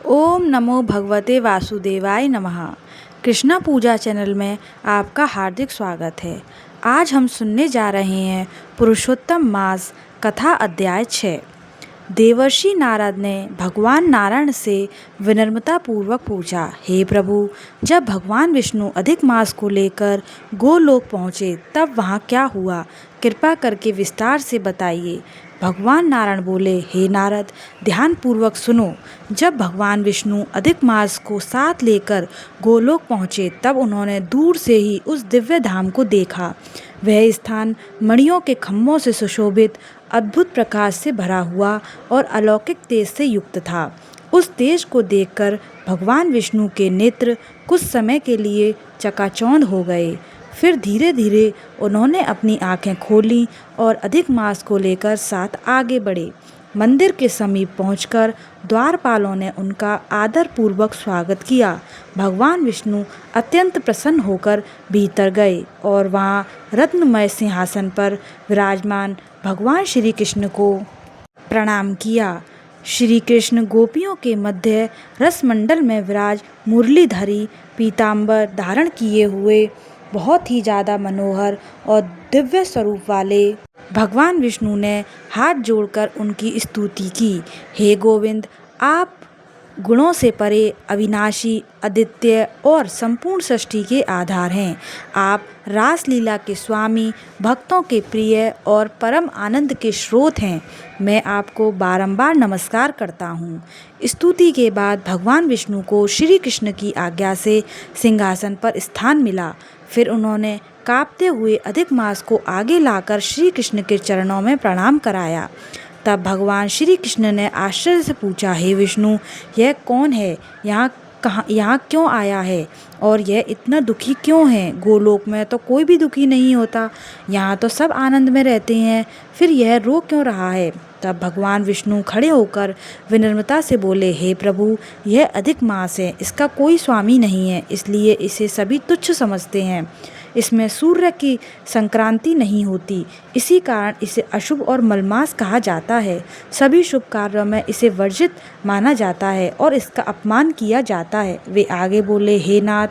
ओम नमो भगवते वासुदेवाय नमः। कृष्णा पूजा चैनल में आपका हार्दिक स्वागत है। आज हम सुनने जा रहे हैं पुरुषोत्तम मास कथा अध्याय 6। देवर्षि नारद ने भगवान नारायण से विनम्रता पूर्वक पूछा, हे प्रभु, जब भगवान विष्णु अधिक मास को लेकर गोलोक पहुँचे तब वहाँ क्या हुआ? कृपा करके विस्तार से बताइए। भगवान नारायण बोले, हे नारद, ध्यान पूर्वक सुनो। जब भगवान विष्णु अधिक मास को साथ लेकर गोलोक पहुँचे तब उन्होंने दूर से ही उस दिव्य धाम को देखा। वह स्थान मणियों के खम्भों से सुशोभित, अद्भुत प्रकाश से भरा हुआ और अलौकिक तेज से युक्त था। उस तेज को देखकर भगवान विष्णु के नेत्र कुछ समय के लिए चकाचौंध हो गए। फिर धीरे धीरे उन्होंने अपनी आंखें खोलीं और अधिक मास को लेकर साथ आगे बढ़े। मंदिर के समीप पहुंचकर द्वारपालों ने उनका आदरपूर्वक स्वागत किया। भगवान विष्णु अत्यंत प्रसन्न होकर भीतर गए और वहां रत्नमय सिंहासन पर विराजमान भगवान श्री कृष्ण को प्रणाम किया। श्री कृष्ण गोपियों के मध्य रसमंडल में विराज मुरलीधरी पीतांबर धारण किए हुए बहुत ही ज़्यादा मनोहर और दिव्य स्वरूप वाले भगवान विष्णु ने हाथ जोड़कर उनकी स्तुति की। हे गोविंद, आप गुणों से परे, अविनाशी, अद्वितीय और संपूर्ण सृष्टि के आधार हैं। आप रासलीला के स्वामी, भक्तों के प्रिय और परम आनंद के स्रोत हैं। मैं आपको बारंबार नमस्कार करता हूँ। स्तुति के बाद भगवान विष्णु को श्री कृष्ण की आज्ञा से सिंहासन पर स्थान मिला। फिर उन्होंने कांपते हुए अधिक मास को आगे लाकर श्री कृष्ण के चरणों में प्रणाम कराया। तब भगवान श्री कृष्ण ने आश्चर्य से पूछा, हे विष्णु, यह कौन है? यहाँ क्यों आया है और यह इतना दुखी क्यों है? गोलोक में तो कोई भी दुखी नहीं होता, यहाँ तो सब आनंद में रहते हैं, फिर यह रो क्यों रहा है? तब भगवान विष्णु खड़े होकर विनम्रता से बोले, हे प्रभु, यह अधिक मास है, इसका कोई स्वामी नहीं है, इसलिए इसे सभी तुच्छ समझते हैं। इसमें सूर्य की संक्रांति नहीं होती, इसी कारण इसे अशुभ और मलमास कहा जाता है। सभी शुभ कार्यों में इसे वर्जित माना जाता है और इसका अपमान किया जाता है। वे आगे बोले, हे नाथ,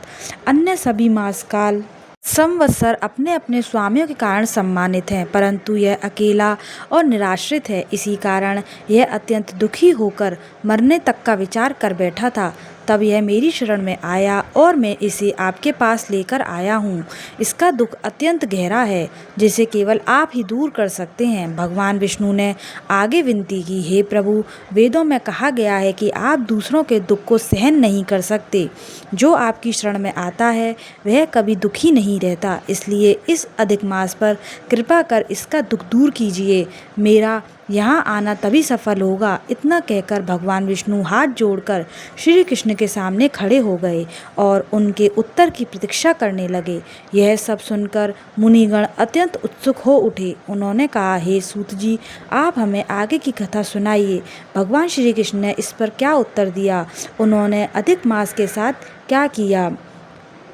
अन्य सभी मास काल संवत्सर अपने अपने स्वामियों के कारण सम्मानित हैं, परंतु यह अकेला और निराश्रित है। इसी कारण यह अत्यंत दुखी होकर मरने तक का विचार कर बैठा था। तब यह मेरी शरण में आया और मैं इसे आपके पास लेकर आया हूँ। इसका दुख अत्यंत गहरा है, जिसे केवल आप ही दूर कर सकते हैं। भगवान विष्णु ने आगे विनती की, हे प्रभु, वेदों में कहा गया है कि आप दूसरों के दुख को सहन नहीं कर सकते। जो आपकी शरण में आता है वह कभी दुखी नहीं रहता, इसलिए इस अधिक मास पर कृपा कर इसका दुख दूर कीजिए। मेरा यहाँ आना तभी सफल होगा। इतना कहकर भगवान विष्णु हाथ जोड़कर श्री कृष्ण के सामने खड़े हो गए और उनके उत्तर की प्रतीक्षा करने लगे। यह सब सुनकर मुनिगण अत्यंत उत्सुक हो उठे। उन्होंने कहा, हे सूत जी, आप हमें आगे की कथा सुनाइए। भगवान श्री कृष्ण ने इस पर क्या उत्तर दिया? उन्होंने अधिक मास के साथ क्या किया?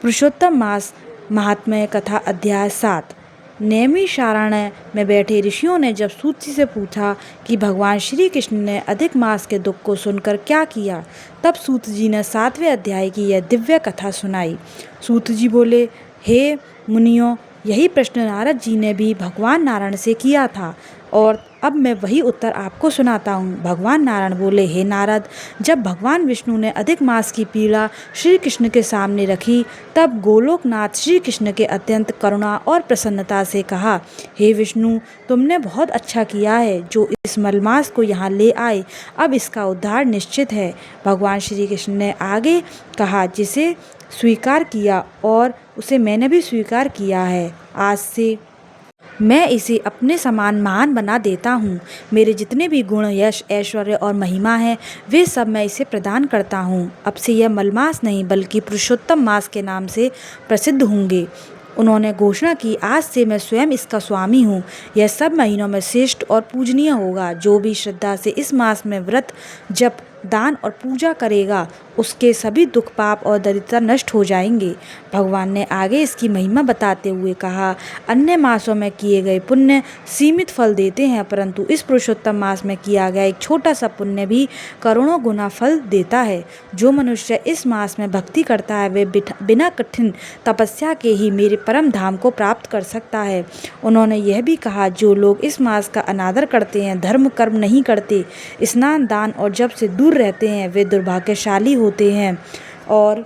पुरुषोत्तम मास महात्म्य कथा अध्याय 7। नैमिषारण्य में बैठे ऋषियों ने जब सूत जी से पूछा कि भगवान श्री कृष्ण ने अधिक मास के दुख को सुनकर क्या किया, तब सूत जी ने 7वें अध्याय की यह दिव्य कथा सुनाई। सूत जी बोले, हे मुनियों, यही प्रश्न नारद जी ने भी भगवान नारायण से किया था और अब मैं वही उत्तर आपको सुनाता हूँ। भगवान नारायण बोले, हे नारद, जब भगवान विष्णु ने अधिक मास की पीड़ा श्री कृष्ण के सामने रखी तब गोलोकनाथ श्री कृष्ण के अत्यंत करुणा और प्रसन्नता से कहा, हे विष्णु, तुमने बहुत अच्छा किया है जो इस मलमास को यहाँ ले आए। अब इसका उद्धार निश्चित है। भगवान श्री कृष्ण ने आगे कहा, जिसे स्वीकार किया और उसे मैंने भी स्वीकार किया है, आज से मैं इसे अपने समान महान बना देता हूँ। मेरे जितने भी गुण, यश, ऐश्वर्य और महिमा हैं, वे सब मैं इसे प्रदान करता हूँ। अब से यह मलमास नहीं बल्कि पुरुषोत्तम मास के नाम से प्रसिद्ध होंगे। उन्होंने घोषणा की, आज से मैं स्वयं इसका स्वामी हूँ। यह सब महीनों में श्रेष्ठ और पूजनीय होगा। जो भी श्रद्धा से इस मास में व्रत, जप, दान और पूजा करेगा उसके सभी दुख पाप और दरिद्रता नष्ट हो जाएंगे। भगवान ने आगे इसकी महिमा बताते हुए कहा, अन्य मासों में किए गए पुण्य सीमित फल देते हैं, परंतु इस पुरुषोत्तम मास में किया गया एक छोटा सा पुण्य भी करोड़ों गुना फल देता है। जो मनुष्य इस मास में भक्ति करता है वे बिना कठिन तपस्या के ही मेरे परम धाम को प्राप्त कर सकता है। उन्होंने यह भी कहा, जो लोग इस मास का अनादर करते हैं, धर्म कर्म नहीं करते, स्नान दान और जप से दूर रहते हैं, वे दुर्भाग्यशाली होते हैं और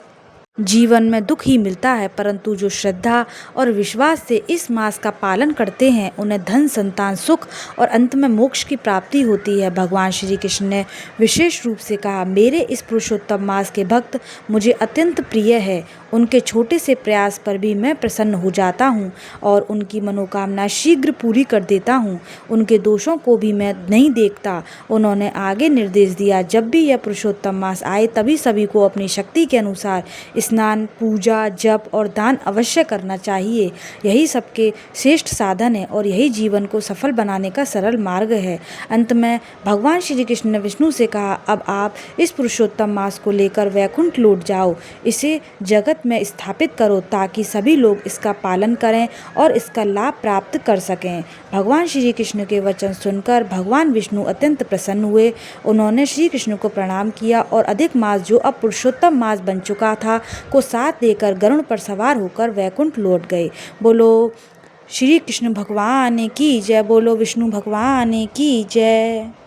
जीवन में दुख ही मिलता है, परंतु जो श्रद्धा और विश्वास से इस मास का पालन करते हैं उन्हें धन संतान सुख और अंत में मोक्ष की प्राप्ति होती है। भगवान श्री कृष्ण ने विशेष रूप से कहा, मेरे इस पुरुषोत्तम मास के भक्त मुझे अत्यंत प्रिय है। उनके छोटे से प्रयास पर भी मैं प्रसन्न हो जाता हूँ और उनकी मनोकामना शीघ्र पूरी कर देता हूँ। उनके दोषों को भी मैं नहीं देखता। उन्होंने आगे निर्देश दिया, जब भी यह पुरुषोत्तम मास आए तभी सभी को अपनी शक्ति के अनुसार स्नान पूजा जप और दान अवश्य करना चाहिए। यही सबके श्रेष्ठ साधन है और यही जीवन को सफल बनाने का सरल मार्ग है। अंत में भगवान श्री कृष्ण ने विष्णु से कहा, अब आप इस पुरुषोत्तम मास को लेकर वैकुंठ लौट जाओ, इसे जगत में स्थापित करो ताकि सभी लोग इसका पालन करें और इसका लाभ प्राप्त कर सकें। भगवान श्री कृष्ण के वचन सुनकर भगवान विष्णु अत्यंत प्रसन्न हुए। उन्होंने श्री कृष्ण को प्रणाम किया और अधिक मास जो अब पुरुषोत्तम मास बन चुका था को साथ लेकर गरुड़ पर सवार होकर वैकुंठ लौट गए। बोलो श्री कृष्ण भगवान की जय, बोलो विष्णु भगवान की जय।